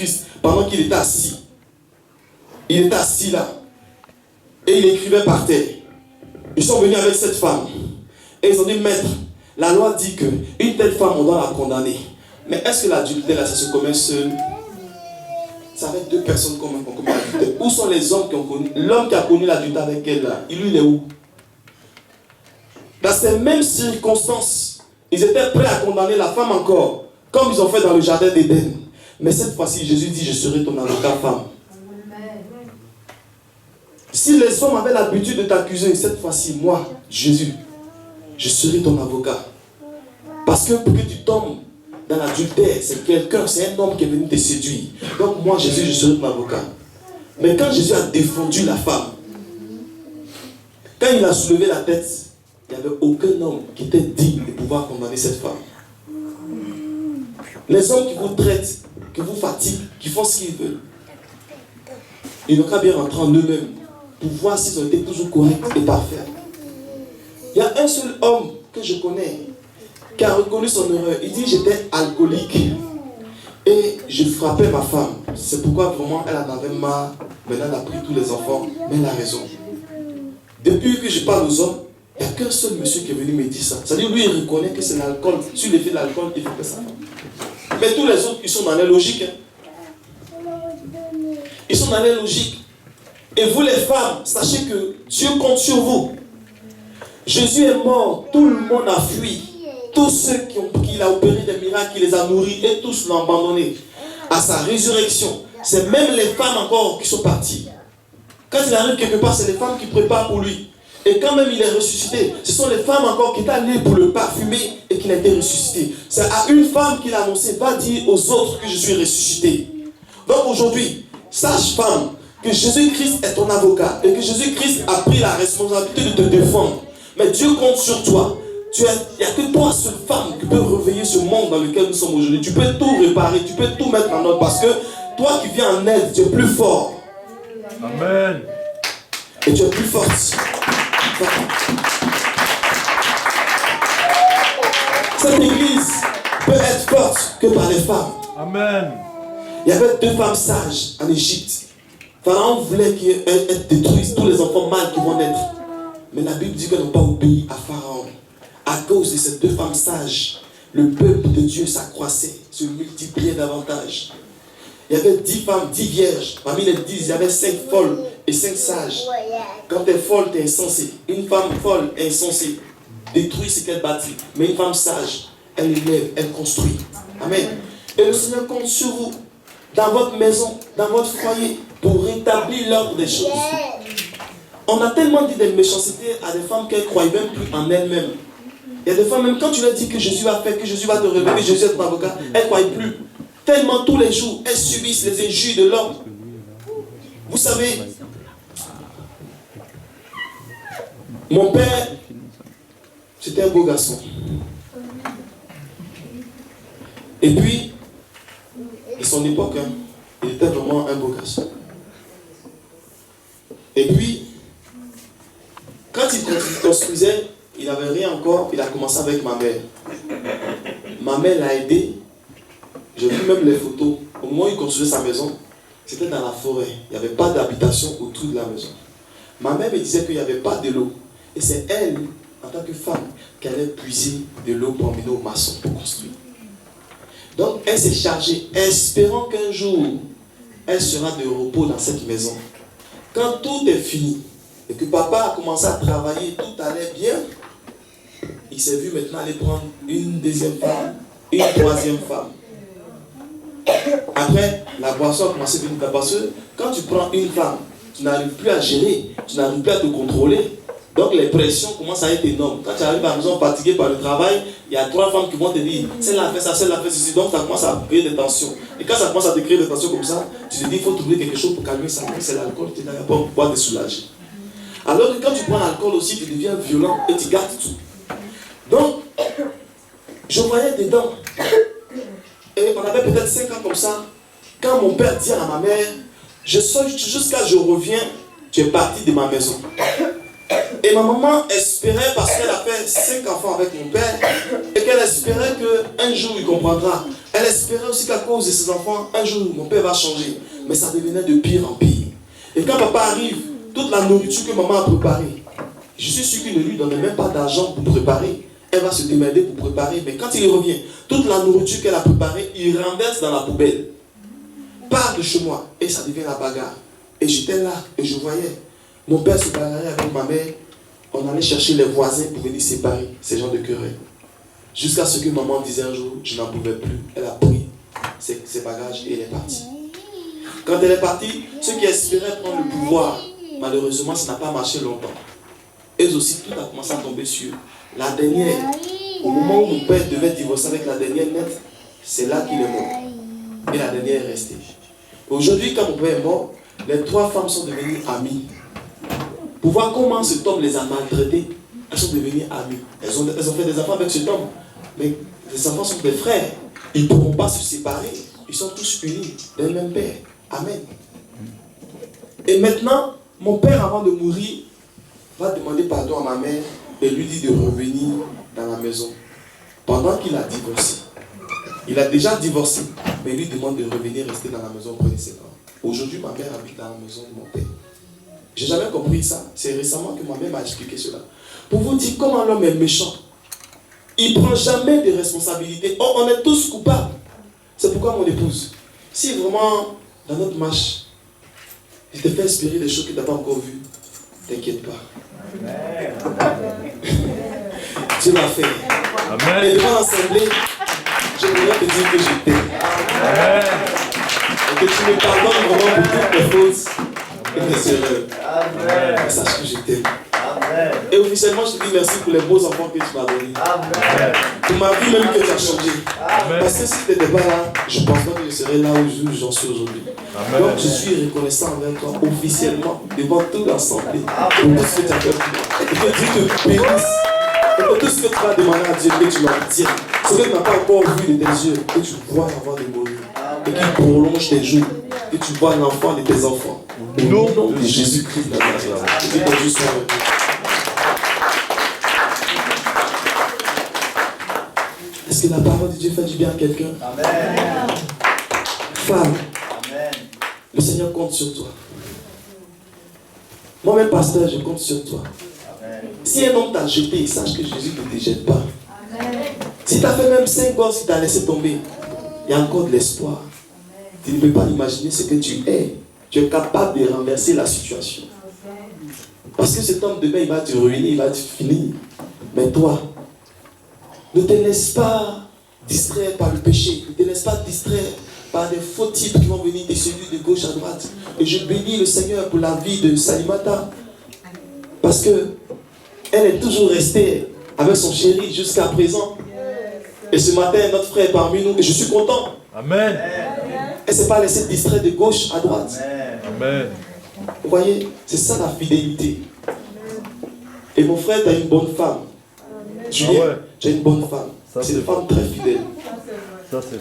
Jésus-Christ pendant qu'il était assis. Il était assis là. Et il écrivait par terre. Ils sont venus avec cette femme. Et ils ont dit, maître, la loi dit qu'une telle femme, on doit la condamner. Mais est-ce que l'adultère là, ça se commet seul? C'est avec deux personnes qu'on commet l'adultère. Où sont les hommes qui ont connu? L'homme qui a connu l'adultère avec elle là, il est où? Dans ces mêmes circonstances, ils étaient prêts à condamner la femme encore, comme ils ont fait dans le jardin d'Éden. Mais cette fois-ci, Jésus dit, je serai ton avocat, femme. Si les hommes avaient l'habitude de t'accuser, cette fois-ci, moi, Jésus, je serai ton avocat. Parce que pour que tu tombes dans l'adultère, c'est quelqu'un, c'est un homme qui est venu te séduire. Donc moi, Jésus, je serai ton avocat. Mais quand Jésus a défendu la femme, quand il a soulevé la tête, il n'y avait aucun homme qui était digne de pouvoir condamner cette femme. Les hommes qui vous traitent, qui vous fatiguent, qui font ce qu'ils veulent, ils n'ont qu'à bien rentrer en eux-mêmes pour voir s'ils ont été toujours corrects et parfaits. Il y a un seul homme que je connais qui a reconnu son erreur. Il dit, j'étais alcoolique et je frappais ma femme. C'est pourquoi vraiment elle en avait marre. Maintenant elle a pris tous les enfants, mais elle a raison. Depuis que je parle aux hommes, il n'y a qu'un seul monsieur qui est venu me dire ça. C'est-à-dire, lui, il reconnaît que c'est l'alcool. Sur l'effet de l'alcool, il fait que ça. Mais tous les autres, ils sont dans les logiques. Ils sont dans les logiques. Et vous, les femmes, sachez que Dieu compte sur vous. Jésus est mort, tout le monde a fui. Tous ceux qu'il a opéré des miracles, qui les a nourris, et tous l'ont abandonné. À sa résurrection, c'est même les femmes encore qui sont parties. Quand il arrive quelque part, c'est les femmes qui préparent pour lui. Et quand même il est ressuscité, ce sont les femmes encore qui étaient allées pour le parfumer et qui n'étaient ressuscité. C'est à une femme qu'il a annoncé, va dire aux autres que je suis ressuscité. Donc aujourd'hui, sache femme, que Jésus-Christ est ton avocat et que Jésus-Christ a pris la responsabilité de te défendre. Mais Dieu compte sur toi. Il n'y a que toi, seule femme, qui peut réveiller ce monde dans lequel nous sommes aujourd'hui. Tu peux tout réparer, tu peux tout mettre en ordre parce que toi qui viens en aide, tu es plus fort. Amen. Et tu es plus forte. Cette église peut être forte que par les femmes. Amen. Il y avait deux femmes sages en Égypte. Pharaon voulait qu'elles détruisent tous les enfants mâles qui vont naître. Mais la Bible dit qu'elles n'ont pas obéi à Pharaon. À cause de ces deux femmes sages, le peuple de Dieu s'accroissait, se multipliait davantage. Il y avait 10 femmes, 10 vierges. Parmi les 10, il y avait 5 folles et 5 sages. Quand tu es folle, tu es insensée. Une femme folle est insensée. Détruit ce qu'elle bâtit. Mais une femme sage, elle élève, elle construit. Amen. Et le Seigneur compte sur vous, dans votre maison, dans votre foyer, pour rétablir l'ordre des choses. On a tellement dit des méchancetés à des femmes qu'elles ne croient même plus en elles-mêmes. Il y a des femmes, même quand tu leur dis que Jésus va faire, que Jésus va te révéler, que Jésus est ton avocat, elles ne croient plus. Tellement tous les jours, elles subissent les injures de l'homme. Vous savez, mon père, c'était un beau garçon. Et puis, à son époque, il était vraiment un beau garçon. Et puis, quand il construisait, il n'avait rien encore, il a commencé avec ma mère. Ma mère l'a aidé. J'ai vu même les photos. Au moment où il construisait sa maison, c'était dans la forêt. Il n'y avait pas d'habitation autour de la maison. Ma mère me disait qu'il n'y avait pas de l'eau. Et c'est elle, en tant que femme, qui allait puiser de l'eau pour emmener au maçon pour construire. Donc elle s'est chargée, espérant qu'un jour, elle sera de repos dans cette maison. Quand tout est fini, et que papa a commencé à travailler, tout allait bien, il s'est vu maintenant aller prendre une deuxième femme, une troisième femme. Après, la boisson a commencé à venir. Parce que quand tu prends une femme, tu n'arrives plus à gérer, tu n'arrives plus à te contrôler. Donc les pressions commencent à être énormes. Quand tu arrives à la maison fatigué par le travail, il y a 3 femmes qui vont te dire celle-là a fait ça, celle-là a fait ceci. Donc ça commence à créer des tensions. Et quand ça commence à te créer des tensions comme ça, tu te dis il faut trouver quelque chose pour calmer ça. C'est l'alcool, tu n'as pas pour pouvoir te soulager. Alors que quand tu prends l'alcool aussi, tu deviens violent et tu gardes tout. Donc, je voyais dedans. Et on avait peut-être 5 ans comme ça. Quand mon père dit à ma mère, je sors jusqu'à ce que je reviens, tu es parti de ma maison. Et ma maman espérait, parce qu'elle a fait 5 enfants avec mon père, et qu'elle espérait qu'un jour il comprendra. Elle espérait aussi qu'à cause de ses enfants, un jour, mon père va changer. Mais ça devenait de pire en pire. Et quand papa arrive, toute la nourriture que maman a préparée, je suis sûr qu'il ne lui donnait même pas d'argent pour préparer. Elle va se démerder pour préparer. Mais quand il revient, toute la nourriture qu'elle a préparée, il renverse dans la poubelle. Part de chez moi. Et ça devient la bagarre. Et j'étais là et je voyais. Mon père se bagarrait avec ma mère. On allait chercher les voisins pour venir séparer ces gens de querelle. Jusqu'à ce que maman disait un jour, je n'en pouvais plus. Elle a pris ses bagages et elle est partie. Quand elle est partie, ceux qui espéraient prendre le pouvoir, malheureusement, ça n'a pas marché longtemps. Eux aussi, tout a commencé à tomber sur la dernière. Au moment où mon père devait divorcer avec la dernière nette, c'est là qu'il est mort. Et la dernière est restée. Aujourd'hui, quand mon père est mort, les 3 femmes sont devenues amies. Pour voir comment cet homme les a maltraitées, elles sont devenues amies. Elles ont fait des enfants avec cet homme. Mais les enfants sont des frères. Ils ne pourront pas se séparer. Ils sont tous unis d'un même père. Amen. Et maintenant, mon père, avant de mourir, va demander pardon à ma mère et lui dit de revenir dans la maison. Pendant qu'il a divorcé. Il a déjà divorcé, mais il lui demande de revenir rester dans la maison près de ses parents. Aujourd'hui, ma mère habite dans la maison de mon père. Je n'ai jamais compris ça. C'est récemment que ma mère m'a expliqué cela. Pour vous dire comment l'homme est méchant. Il ne prend jamais de responsabilités. Oh, on est tous coupables. C'est pourquoi mon épouse, si vraiment dans notre marche, je te fais inspirer des choses que tu n'as pas encore vues, t'inquiète pas. Dieu l'a fait. Amen. Et devant l'assemblée, je voudrais te dire que je t'aime. Et que tu me pardonnes vraiment pour toutes mes fautes et mes erreurs. Sache que je t'aime. Et officiellement, je te dis merci pour les beaux enfants que tu m'as donnés. Pour ma vie même que tu as changé. Parce que si tu n'étais pas là, je ne pense pas que je serais là où j'en suis aujourd'hui. Donc je suis reconnaissant envers toi officiellement devant toute l'assemblée pour tout ce que tu as fait pour moi. Et que Dieu te bénisse. Et que tout ce que tu vas demander à Dieu, que tu l'obtiennes. Ce que tu n'as pas encore vu de tes yeux, que tu vois avant de mourir. Et qu'il prolonge tes jours. Que tu vois l'enfant de tes enfants. Au nom de Jésus-Christ. Que Dieu soit avec nous. Est-ce que la parole de Dieu fait du bien à quelqu'un? Amen. Femme, amen. Le Seigneur compte sur toi. Moi-même, pasteur, je compte sur toi. Amen. Si un homme t'a jeté, sache que Jésus ne te jette pas. Amen. Si tu as fait même 5 gosses, il t'a laissé tomber, il y a encore de l'espoir. Tu ne peux pas imaginer ce que tu es. Tu es capable de renverser la situation. Parce que cet homme demain, il va te ruiner, il va te finir. Mais toi, ne te laisse pas distraire par le péché. Ne te laisse pas distraire par des faux types qui vont venir te séduire de gauche à droite. Et je bénis le Seigneur pour la vie de Salimata. Parce que elle est toujours restée avec son chéri jusqu'à présent. Et ce matin, notre frère est parmi nous. Et je suis content. Amen. Elle ne s'est pas laissée distraire de gauche à droite. Amen. Vous voyez, c'est ça la fidélité. Et mon frère, tu as une bonne femme. Julien, tu as une bonne femme. C'est une femme très fidèle.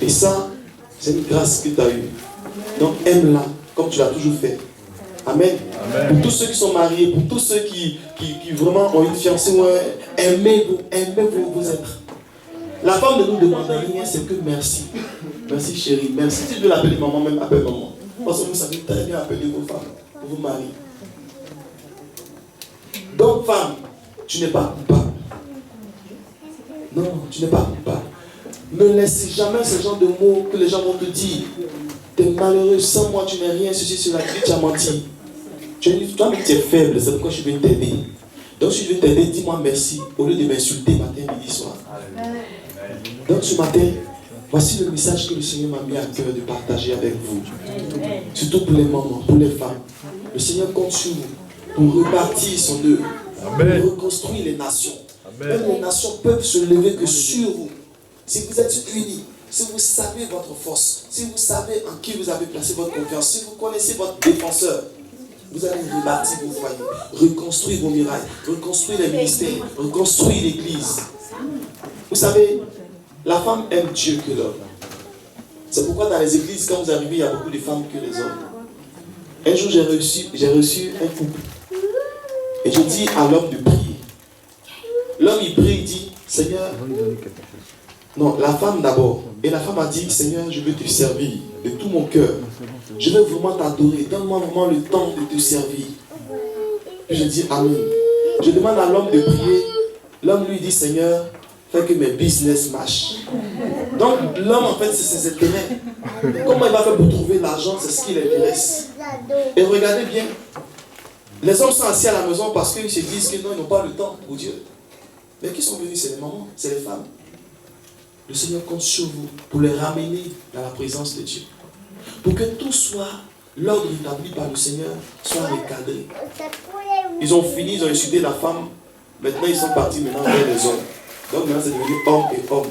Et ça, c'est une grâce que tu as eue. Donc aime-la comme tu l'as toujours fait. Amen. Amen. Pour tous ceux qui sont mariés, pour tous ceux qui vraiment ont une fiancée, aimez-vous vous être. La femme ne nous demande rien, c'est que merci. Merci chérie, merci. Si tu veux l'appeler maman, même appelle maman. Parce que vous savez très bien appeler vos femmes, pour vous marier. Donc femme, tu n'es pas coupable. Non, tu n'es pas coupable. Ne laisse jamais ce genre de mots que les gens vont te dire. Tu es malheureux, sans moi tu n'es rien, ceci, cela, tu as menti. Toi, tu es faible, c'est pourquoi je viens t'aider. Donc si je viens t'aider, dis-moi merci, au lieu de m'insulter matin, midi, soir. Donc ce matin, voici le message que le Seigneur m'a mis à cœur de partager avec vous. Surtout pour les mamans, pour les femmes. Le Seigneur compte sur vous pour repartir son œuvre, pour reconstruire les nations. Même les nations peuvent se lever que sur vous. Si vous êtes unis, si vous savez votre force, si vous savez en qui vous avez placé votre confiance, si vous connaissez votre défenseur, vous allez rebâtir vos foyers, reconstruire vos murailles, reconstruire les ministères, reconstruire l'église. Vous savez, la femme aime Dieu que l'homme. C'est pourquoi dans les églises, quand vous arrivez, il y a beaucoup de femmes que les hommes. Un jour, j'ai reçu un couple. Et je dis à l'homme de prier. L'homme, il prie, il dit, Seigneur, Non, la femme d'abord. Et la femme a dit, Seigneur, je veux te servir de tout mon cœur. Je veux vraiment t'adorer. Donne-moi vraiment le temps de te servir. Puis je dis Amen. Je demande à l'homme de prier. L'homme lui dit, Seigneur, fais que mes business marchent. Donc l'homme, en fait, c'est ses intérêts. Comment il va faire pour trouver l'argent, c'est ce qui l'intéresse. Et regardez bien, les hommes sont assis à la maison parce qu'ils se disent que non, ils n'ont pas le temps pour Dieu. Mais qui sont venus? C'est les mamans, c'est les femmes. Le Seigneur compte sur vous pour les ramener dans la présence de Dieu. Pour que tout soit, l'ordre établi par le Seigneur soit recadré. Ils ont fini, ils ont insulté la femme. Maintenant, ils sont partis maintenant vers les hommes. Donc maintenant, c'est devenu homme et homme.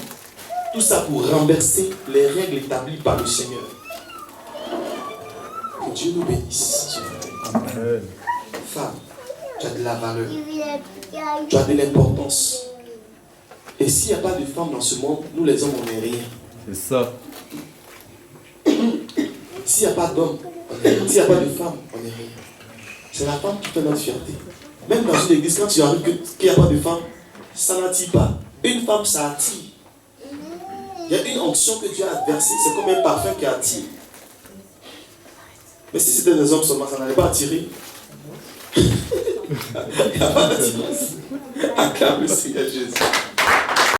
Tout ça pour renverser les règles établies par le Seigneur. Que Dieu nous bénisse. Amen. Femme, tu as de la valeur. Tu as de l'importance. Et s'il n'y a pas de femme dans ce monde, nous les hommes, on n'est rien. C'est ça. S'il n'y a pas d'homme, s'il n'y a pas de femme, on n'est rien. C'est la femme qui fait notre fierté. Même dans une église, quand tu arrives qu'il n'y a pas de femme, ça n'attire pas. Une femme, ça attire. Il y a une onction que Dieu a versée, c'est comme un parfum qui attire. Mais si c'était des hommes seulement, ça n'allait pas attirer. Il n'y a pas d'attirance. Acclame le Seigneur Jésus.